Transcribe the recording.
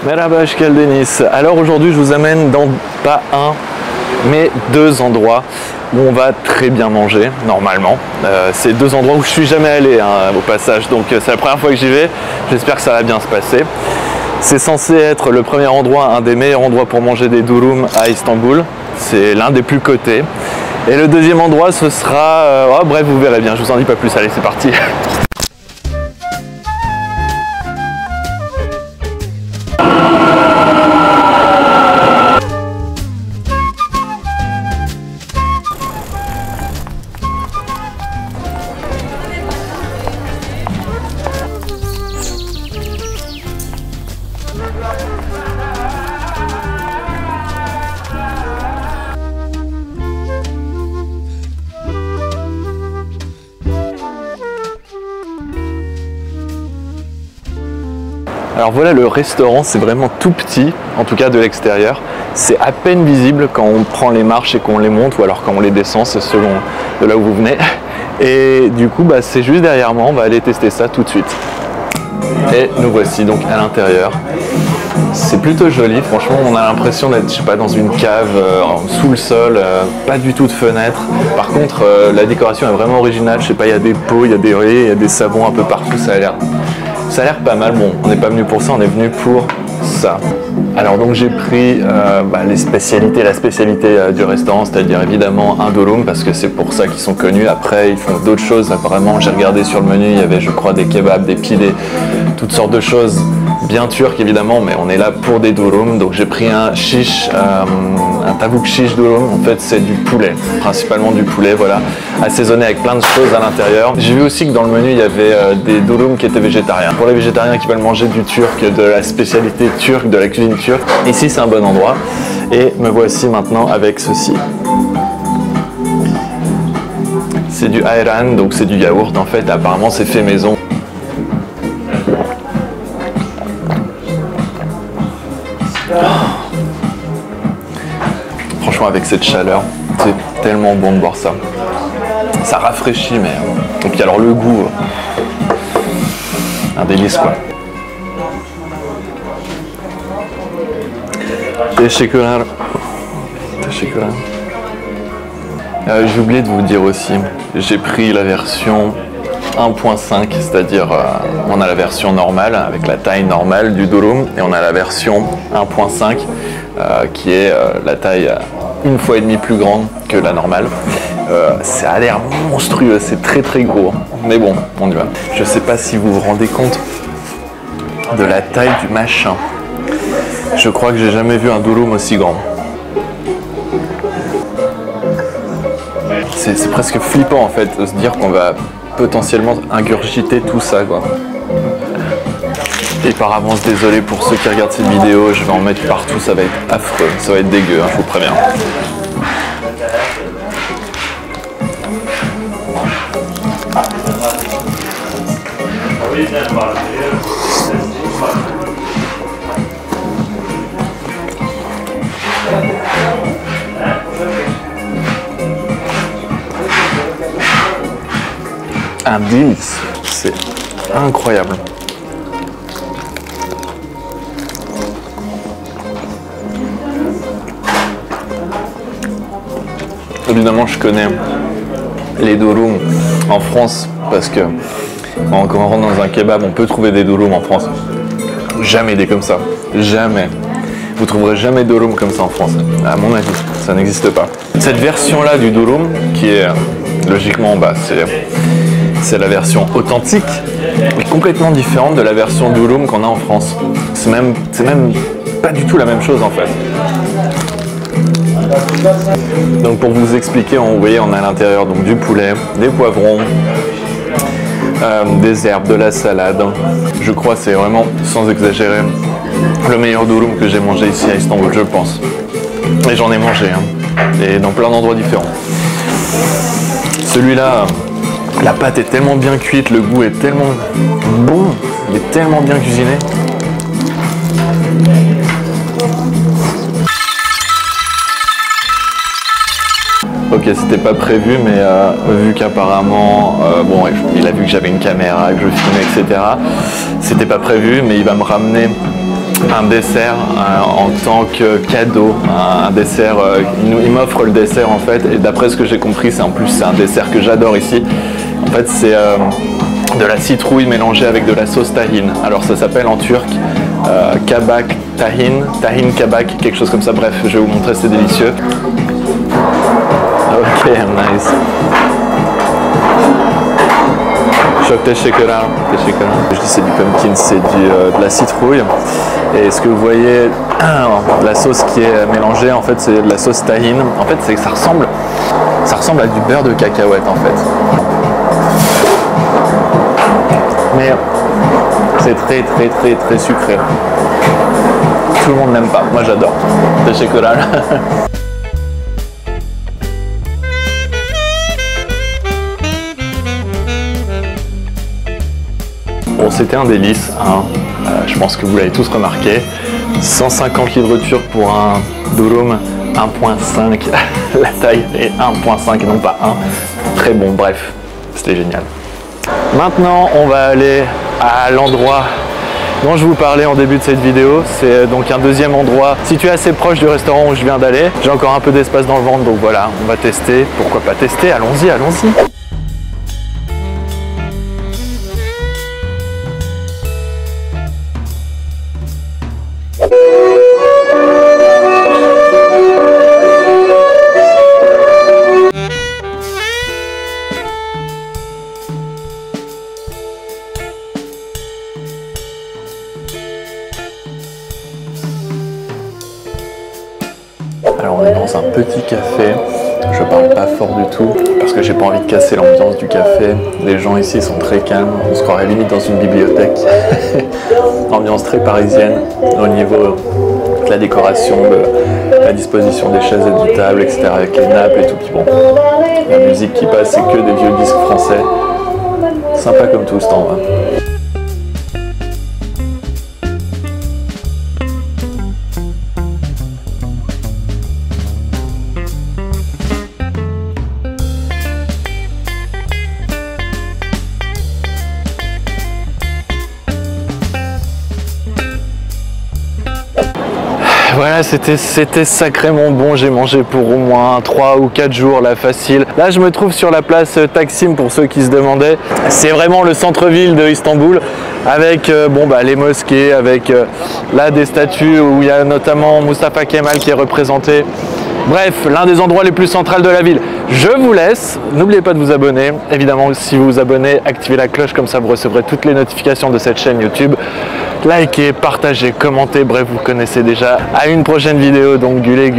Merhaba, hoş geldiniz. Alors aujourd'hui je vous amène dans pas un mais deux endroits où on va très bien manger normalement. C'est deux endroits où je suis jamais allé au passage, donc c'est la première fois que j'y vais. J'espère que ça va bien se passer. C'est censé être le premier endroit, un des meilleurs endroits pour manger des durum à Istanbul. C'est l'un des plus cotés. Et le deuxième endroit ce sera... bref, vous verrez bien, je vous en dis pas plus. Allez, c'est parti. Alors voilà, le restaurant, c'est vraiment tout petit, en tout cas de l'extérieur. C'est à peine visible quand on prend les marches et qu'on les monte, ou alors quand on les descend, c'est selon de là où vous venez. Et du coup, c'est juste derrière moi, on va aller tester ça tout de suite. Et nous voici donc à l'intérieur. C'est plutôt joli, franchement, on a l'impression d'être, je sais pas, dans une cave, sous le sol, pas du tout de fenêtre. Par contre, la décoration est vraiment originale, je sais pas, il y a des pots, il y a des rayés, il y a des savons un peu partout, ça a l'air pas mal. Bon, on n'est pas venu pour ça, on est venu pour ça. Alors donc j'ai pris la spécialité du restaurant, c'est-à-dire évidemment un durum, parce que c'est pour ça qu'ils sont connus. Après ils font d'autres choses, apparemment j'ai regardé sur le menu, il y avait je crois des kebabs, des pidés, toutes sortes de choses bien turques évidemment, mais on est là pour des durum. Donc j'ai pris un shish, un tavuk shish durum. En fait c'est du poulet, principalement du poulet, voilà, assaisonné avec plein de choses à l'intérieur. J'ai vu aussi que dans le menu il y avait des durum qui étaient végétariens. Pour les végétariens qui veulent manger du turc, de la spécialité turque, de la cuisine turque, ici c'est un bon endroit. Et me voici maintenant avec ceci. C'est du ayran, donc c'est du yaourt en fait, apparemment c'est fait maison. Franchement avec cette chaleur, c'est tellement bon de boire ça. Ça rafraîchit, mais... Et puis alors le goût, un délice quoi. Teşekkürler. J'ai oublié de vous dire aussi, j'ai pris la version 1.5, c'est-à-dire on a la version normale avec la taille normale du durum et on a la version 1.5 qui est la taille une fois et demie plus grande que la normale. Ça a l'air monstrueux, c'est très très gros, mais bon, on y va. Je sais pas si vous vous rendez compte de la taille du machin. Je crois que j'ai jamais vu un durum aussi grand. C'est presque flippant en fait de se dire qu'on va potentiellement ingurgiter tout ça quoi. Et par avance désolé pour ceux qui regardent cette vidéo, je vais en mettre partout, ça va être affreux, ça va être dégueu, je vous préviens. Un délice, c'est incroyable. Évidemment, je connais les durum en France parce que quand on rentre dans un kebab, on peut trouver des durum en France. Jamais des comme ça, jamais. Vous trouverez jamais de durum comme ça en France, à mon avis, ça n'existe pas. Cette version-là du durum, qui est logiquement, c'est la version authentique, est complètement différente de la version durum qu'on a en France. C'est même pas du tout la même chose en fait. Donc pour vous expliquer, vous voyez, on a à l'intérieur donc du poulet, des poivrons, des herbes, de la salade. Je crois c'est vraiment, sans exagérer, le meilleur durum que j'ai mangé ici à Istanbul, je pense. Et j'en ai mangé, et dans plein d'endroits différents. Celui-là, la pâte est tellement bien cuite, le goût est tellement bon, il est tellement bien cuisiné. Ok, c'était pas prévu, mais vu qu'apparemment, bon, il a vu que j'avais une caméra, que je filmais, etc. C'était pas prévu, mais il va me ramener un dessert en tant que cadeau, un dessert, il m'offre le dessert en fait, et d'après ce que j'ai compris, c'est un dessert que j'adore ici. En fait, c'est de la citrouille mélangée avec de la sauce tahine. Alors ça s'appelle en turc kabak tahin, tahin kabak, quelque chose comme ça. Bref, je vais vous montrer, c'est délicieux. Ok, nice. Çok teşekkürler. Je dis c'est du pumpkin, c'est de la citrouille. Et ce que vous voyez, la sauce qui est mélangée, en fait, c'est de la sauce tahine. En fait, ça ressemble à du beurre de cacahuète, en fait. Mais c'est très sucré. Tout le monde n'aime pas. Moi, j'adore. Teşekkürler. Bon, c'était un délice, hein. Je pense que vous l'avez tous remarqué. 150 livres turcs pour un durum 1.5. La taille est 1.5 et non pas 1. Très bon, bref, c'était génial. Maintenant, on va aller à l'endroit dont je vous parlais en début de cette vidéo. C'est donc un deuxième endroit situé assez proche du restaurant où je viens d'aller. J'ai encore un peu d'espace dans le ventre, donc voilà, on va tester. Pourquoi pas tester? Allons-y, allons-y. Alors on est dans un petit café, je parle pas fort du tout parce que j'ai pas envie de casser l'ambiance du café. Les gens ici sont très calmes, on se croirait limite dans une bibliothèque. Ambiance très parisienne au niveau de la décoration, de la disposition des chaises et des tables, etc. avec les nappes et tout. Puis bon, la musique qui passe c'est que des vieux disques français. Sympa comme tout ce temps. Hein. Voilà, c'était sacrément bon. J'ai mangé pour au moins 3 ou 4 jours, là, facile. Là, je me trouve sur la place Taksim, pour ceux qui se demandaient. C'est vraiment le centre-ville de Istanbul, avec les mosquées, avec là des statues où il y a notamment Mustafa Kemal qui est représenté. Bref, l'un des endroits les plus centrales de la ville. Je vous laisse, n'oubliez pas de vous abonner. Évidemment, si vous vous abonnez, activez la cloche, comme ça vous recevrez toutes les notifications de cette chaîne YouTube. Likez, partagez, commentez, bref, vous connaissez déjà. À une prochaine vidéo, donc gulé.